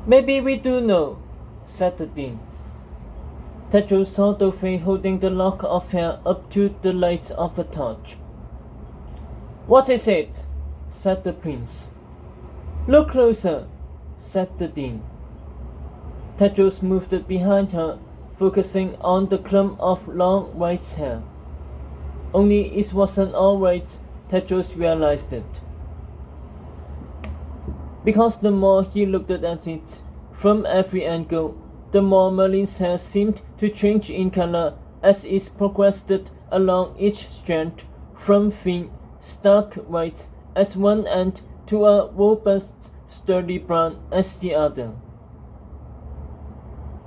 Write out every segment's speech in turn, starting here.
Maybe we do know, said the dean. Tedros saw 𝙴𝚒 holding the lock of hair up to the light of a torch. What is it? Said the prince. Look closer, said the dean. Tedros moved behind her, focusing on the clump of long white hair. Only it wasn't all white, Tedros realized it. Because the more he looked at it, from every angle, the more Merlin's hair seemed to change in color as it progressed along each strand, from thin, stark white at one end to a robust, sturdy brown at the other.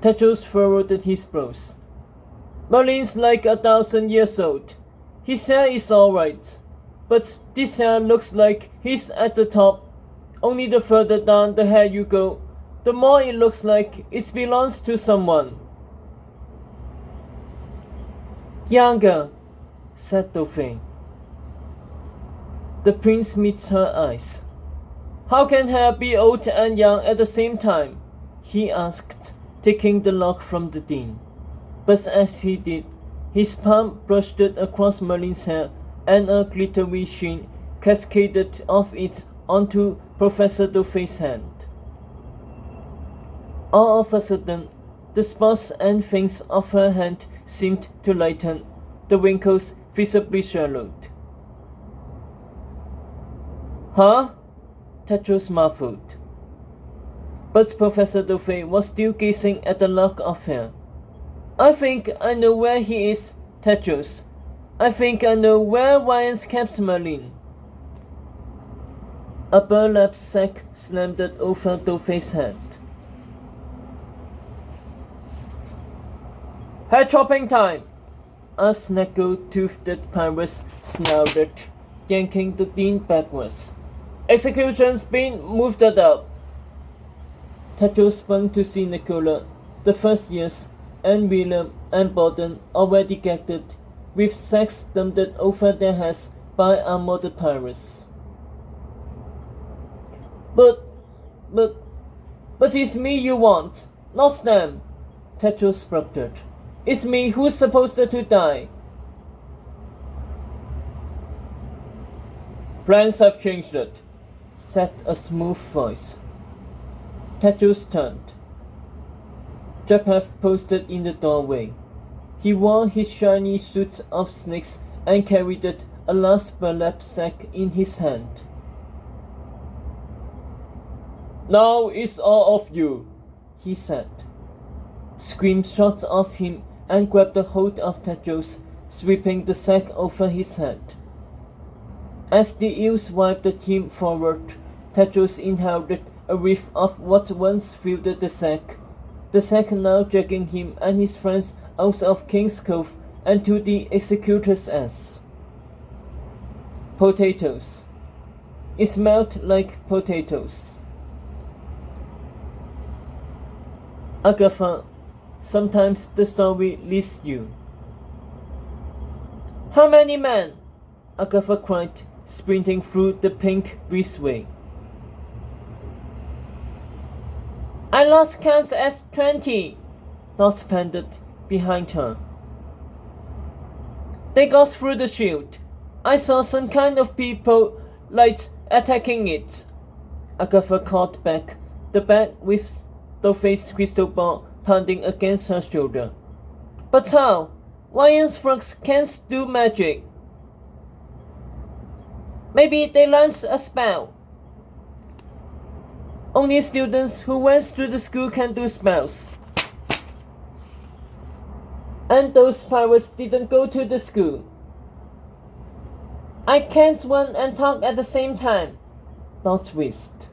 Tedros furrowed his brows. Merlin's like 1,000 years old. His hair is alright, but this hair looks like he's at the top. Only the further down the hair you go, the more it looks like it belongs to someone. Younger, said 𝙴𝚒. The prince met her eyes. How can hair be old and young at the same time? He asked, taking the lock from the dean. But as he did, his palm brushed across Merlin's hair, and a glittery sheen cascaded off it onto Professor 𝙴𝚒's hand. All of a sudden, the spots and fins of her hand seemed to lighten, the wrinkles visibly shallowed. Huh? Tedros marveled. But Professor 𝙴𝚒 was still gazing at the lock of hair. I think I know where he is, Tedros. I think I know where Wyans kept Merlin. A burlap sack slammed over 𝙴𝚒's head. Head chopping time! A snaggle-toothed pirate snarled, yanking the dean backwards. Execution's been moved up. Tedros spun to see Nicola, the first years, and William and Borden already gagged, with sacks dumped over their heads by armored pirates. But it's me you want, not them, Tedros sputtered. It's me who's supposed to die. Plans have changed, said a smooth voice. Tedros turned. Japheth posted in the doorway. He wore his shiny suit of snakes and carried a last burlap sack in his hand. Now it's all of you, he said. Scream shot off him and grabbed a hold of Tedros, sweeping the sack over his head. As the eels wiped him forward, Tedros inhaled a whiff of what once filled the sack now dragging him and his friends out of King's Cove and to the executor's ass. Potatoes. It smelled like potatoes. Agatha, sometimes the story leads you. How many men? Agatha cried, sprinting through the pink breezeway. I lost count at 20, Dot panted behind her. They got through the shield. I saw some kind of people lights attacking it. Agatha called back, the bag with 𝙴𝚒's crystal ball pounding against her shoulder. But how? Wyans frogs can't do magic. Maybe they learned a spell. Only students who went through the school can do spells. And those pirates didn't go to the school. I can't run and talk at the same time, Dot whispered.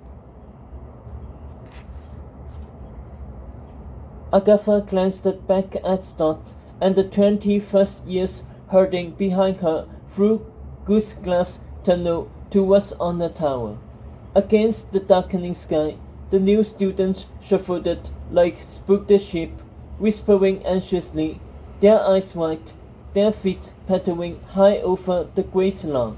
Agatha glanced back at Dot and the 21st years herding behind her through goose glass tunnel towards Honor Tower. Against the darkening sky, the new students shuffled like spooked sheep, whispering anxiously, their eyes wide, their feet pattering high over the great lawn.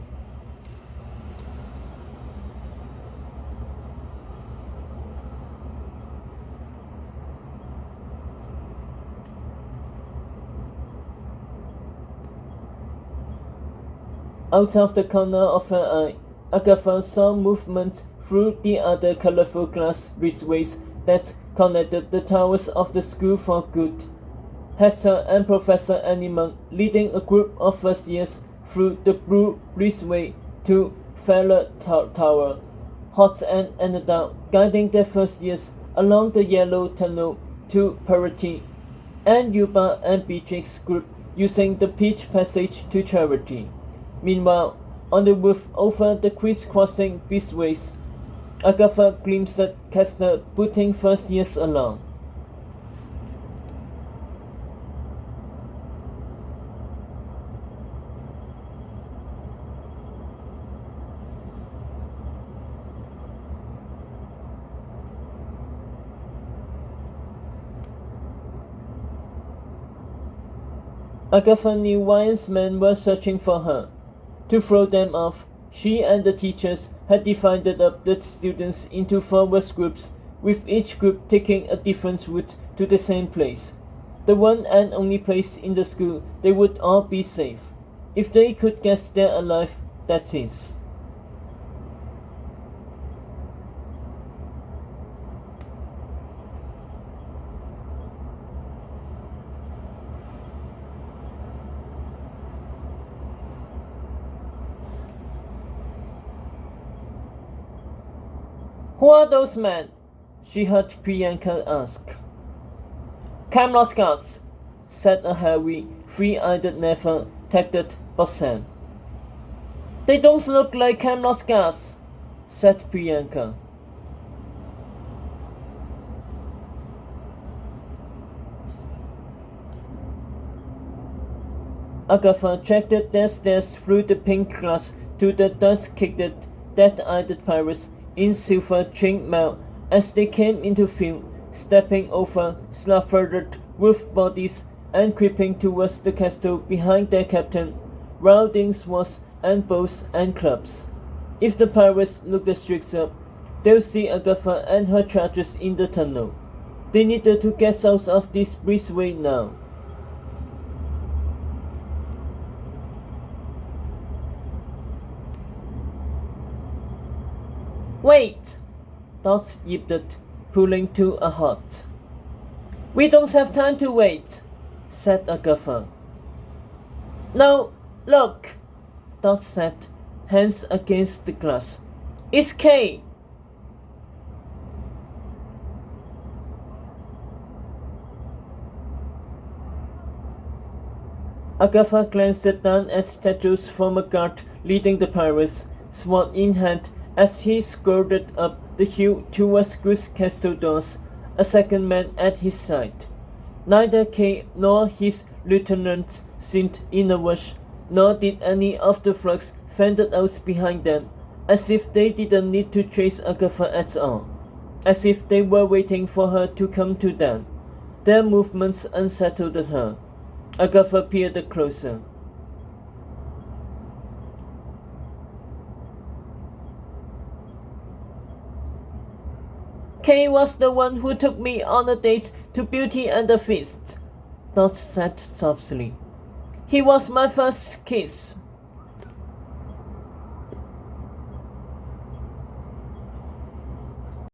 Out of the corner of her eye, Agatha saw movement through the other colorful glass breezeways that connected the towers of the school for good. Hester and Professor Animal leading a group of first years through the blue breezeway to Feller Tower, Hot and Anada guiding their first years along the yellow tunnel to Parity, and Yuba and Beatrix's group using the Peach Passage to Charity. Meanwhile, on the roof over the crisscrossing breezeways, Agatha glimpsed Kester putting first years along. Agatha knew Ryan's men were searching for her. To throw them off, she and the teachers had divided up the students into 4 groups, with each group taking a different route to the same place. The one and only place in the school they would all be safe. If they could get there alive, that is. Who are those men? She heard Priyanka ask. Camelot guards, said a hairy, three-eyed never tagged Bassam. They don't look like Camelot guards, said Priyanka. Agatha tracked their stairs through the pink glass to the dust-kicked, dead-eyed pirates in silver trimmed mail as they came into view, stepping over slaughtered roof bodies and creeping towards the castle behind their captain, wielding swords and bows and clubs. If the pirates look the streets up, they'll see Agatha and her charges in the tunnel. They needed to get out of this breezeway now. Wait! Dot yipped, pulling to a halt. We don't have time to wait, said Agatha. No, look, Dot said, hands against the glass. It's Kay. Agatha glanced down at statues from a guard leading the pirates, sword in hand, as he scurried up the hill towards Goose Castle doors, a second man at his side. Neither Kay nor his lieutenants seemed in a rush, nor did any of the thugs fanned out behind them, as if they didn't need to chase Agatha at all, as if they were waiting for her to come to them. Their movements unsettled her. Agatha peered closer. Kay was the one who took me on a date to Beauty and the Beast, Dot said softly. He was my first kiss.